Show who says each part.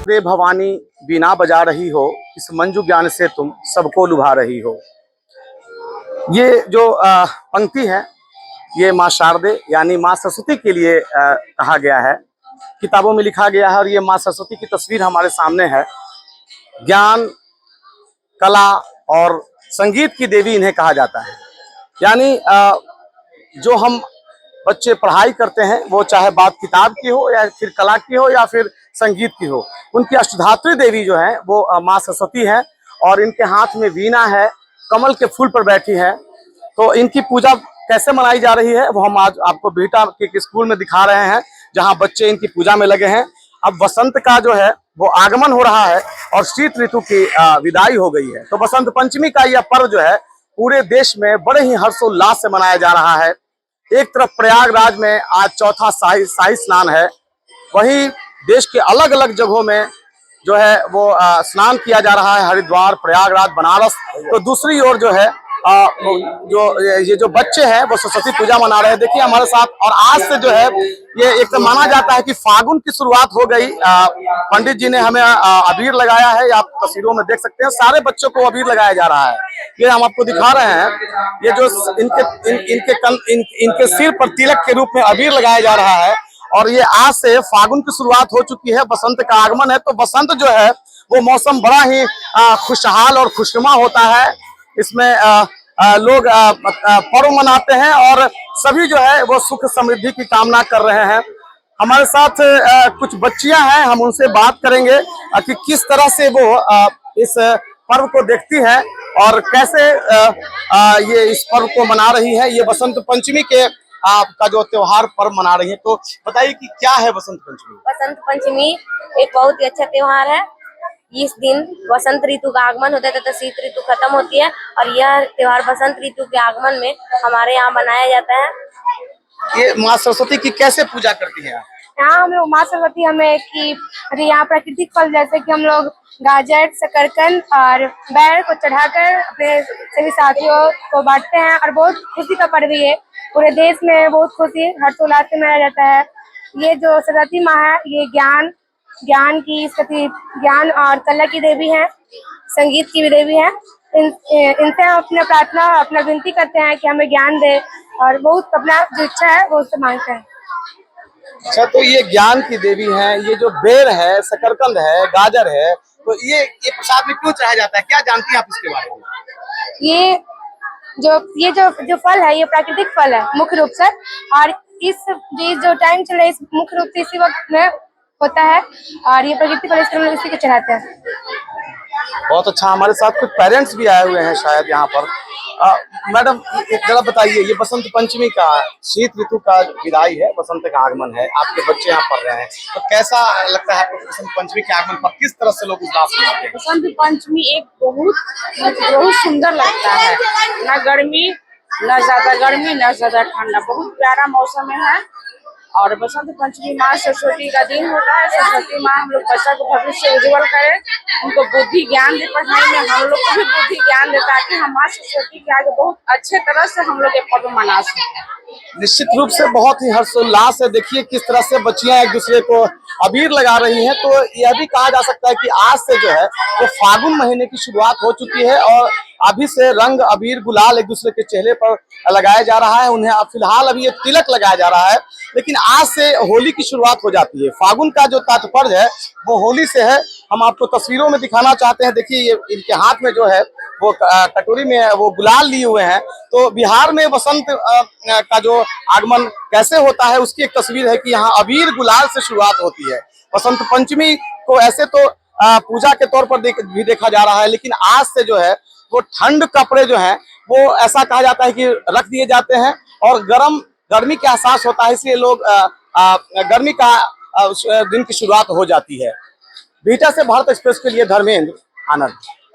Speaker 1: रे भवानी बीना बजा रही हो, इस मंजू ज्ञान से तुम सबको लुभा रही हो। ये जो पंक्ति है ये माँ शारदे यानी माँ सरस्वती के लिए कहा गया है, किताबों में लिखा गया है। और ये माँ सरस्वती की तस्वीर हमारे सामने है। ज्ञान, कला और संगीत की देवी इन्हें कहा जाता है। यानी जो हम बच्चे पढ़ाई करते हैं वो चाहे बात किताब की हो या फिर कला की हो या फिर संगीत की हो, उनकी अष्टधात्री देवी जो है वो माँ सरस्वती है। और इनके हाथ में वीणा है, कमल के फूल पर बैठी है। तो इनकी पूजा कैसे मनाई जा रही है वो हम आज आपको बिहटा के स्कूल में दिखा रहे हैं, जहाँ बच्चे इनकी पूजा में लगे हैं। अब बसंत का जो है वो आगमन हो रहा है और शीत ऋतु की विदाई हो गई है। तो बसंत पंचमी का यह पर्व जो है पूरे देश में बड़े ही हर्षोल्लास से मनाया जा रहा है। एक तरफ प्रयागराज में आज चौथा शाही स्नान है, वहीं देश के अलग अलग जगहों में जो है वो स्नान किया जा रहा है, हरिद्वार, प्रयागराज, बनारस। तो दूसरी ओर जो है ये जो बच्चे हैं वो सरस्वती पूजा मना रहे हैं। देखिए हमारे साथ। और आज से जो है ये एक तो माना जाता है कि फागुन की शुरुआत हो गई। पंडित जी ने हमें अबीर लगाया है, आप तस्वीरों में देख सकते हैं। सारे बच्चों को अबीर लगाया जा रहा है, ये हम आपको दिखा रहे हैं। ये जो इनके सिर पर तिलक के रूप में अबीर लगाया जा रहा है। और ये आज से फागुन की शुरुआत हो चुकी है, बसंत का आगमन है। तो बसंत जो है वो मौसम बड़ा ही खुशहाल और खुशनुमा होता है। इसमें लोग पर्व मनाते हैं और सभी जो है वो सुख समृद्धि की कामना कर रहे हैं। हमारे साथ कुछ बच्चियां हैं, हम उनसे बात करेंगे कि किस तरह से वो इस पर्व को देखती है और कैसे ये इस पर्व को मना रही है। ये बसंत पंचमी के आपका जो त्योहार पर्व मना रही है, तो बताइए कि क्या है बसंत पंचमी?
Speaker 2: बसंत पंचमी एक बहुत ही अच्छा त्योहार है। इस दिन बसंत ऋतु का आगमन होता है तथा शीत ऋतु खत्म होती है और यह त्योहार बसंत ऋतु के आगमन में हमारे यहाँ मनाया जाता है।
Speaker 1: ये माँ सरस्वती की कैसे पूजा करती है?
Speaker 2: यहाँ हम लोग माँ सरस्वती हमें कि यहाँ प्राकृतिक फल जैसे कि हम लोग गाजर, शकरकंद और बैर को चढ़ाकर अपने सभी साथियों को बांटते हैं। और बहुत खुशी का पर्व है, पूरे देश में बहुत खुशी हर्षोल्लास से मनाया जाता है। ये जो सरस्वती माँ है ये ज्ञान की शक्ति, ज्ञान और कला की देवी है, संगीत की भी देवी है। इनसे हम अपना प्रार्थना, अपना विनती करते हैं कि हमें ज्ञान दे और बहुत अपना जो इच्छा है वो उससे मांगते हैं।
Speaker 1: अच्छा, तो ये ज्ञान की देवी है। ये जो बेर है, शकरकंद है, गाजर है, तो ये प्रसाद में क्यों चढ़ाया जाता है? क्या जानती हैं आप इसके बारे में?
Speaker 2: ये जो फल है ये प्राकृतिक फल है मुख्य रूप से। और इस जो टाइम चल रहा है इस मुख्य रूप से इसी वक्त में होता है और ये प्रकृति फल इसलिए हम लोग इसी को चढ़ाते हैं।
Speaker 1: बहुत अच्छा। हमारे साथ कुछ पेरेंट्स भी आए हुए हैं शायद यहाँ पर। मैडम एक जरा बताइए, ये बसंत पंचमी का शीत ऋतु का विदाई है, बसंत का आगमन है, आपके बच्चे यहाँ पढ़ रहे हैं, तो कैसा लगता है आपको बसंत पंचमी के आगमन पर? किस तरह से लोग उल्लास मनाते हैं?
Speaker 3: बसंत पंचमी एक बहुत सुंदर लगता है। ना गर्मी, ना ज्यादा गर्मी, ना ज्यादा ठंडा, बहुत प्यारा मौसम है। और बसंत पंचमी माँ सरस्वती का दिन होता है। सरस्वती माँ हम लोग बच्चा को भविष्य उज्जवल करें, उनको बुद्धि ज्ञान दे, पढ़ाई में हम लोग को भी बुद्धि ज्ञान दे, ताकि हम माँ सरस्वती के आगे बहुत अच्छे तरह से हम लोग ये पर्व मना सकें।
Speaker 1: निश्चित रूप से बहुत ही हर्षोल्लास है। देखिए किस तरह से बच्चियां एक दूसरे को अबीर लगा रही हैं। तो यह भी कहा जा सकता है कि आज से जो है वो फागुन महीने की शुरुआत हो चुकी है और अभी से रंग, अबीर, गुलाल एक दूसरे के चेहरे पर लगाया जा रहा है। उन्हें फिलहाल अभी ये तिलक लगाया जा रहा है, लेकिन आज से होली की शुरुआत हो जाती है। फागुन का जो तात्पर्य है वो होली से है। हम आपको तस्वीरों में दिखाना चाहते हैं। देखिए ये इनके हाथ में जो है वो कटोरी में वो गुलाल लिए हुए हैं। तो बिहार में बसंत का जो आगमन कैसे होता है उसकी एक तस्वीर है कि यहाँ अबीर गुलाल से शुरुआत होती है। बसंत पंचमी को ऐसे तो पूजा के तौर पर भी देखा जा रहा है, लेकिन आज से जो है वो ठंड कपड़े जो हैं वो ऐसा कहा जाता है कि रख दिए जाते हैं और गर्मी का एहसास होता है, इसलिए लोग गर्मी का दिन की शुरुआत हो जाती है। बिहटा से भारत एक्सप्रेस के लिए धर्मेंद्र आनंद।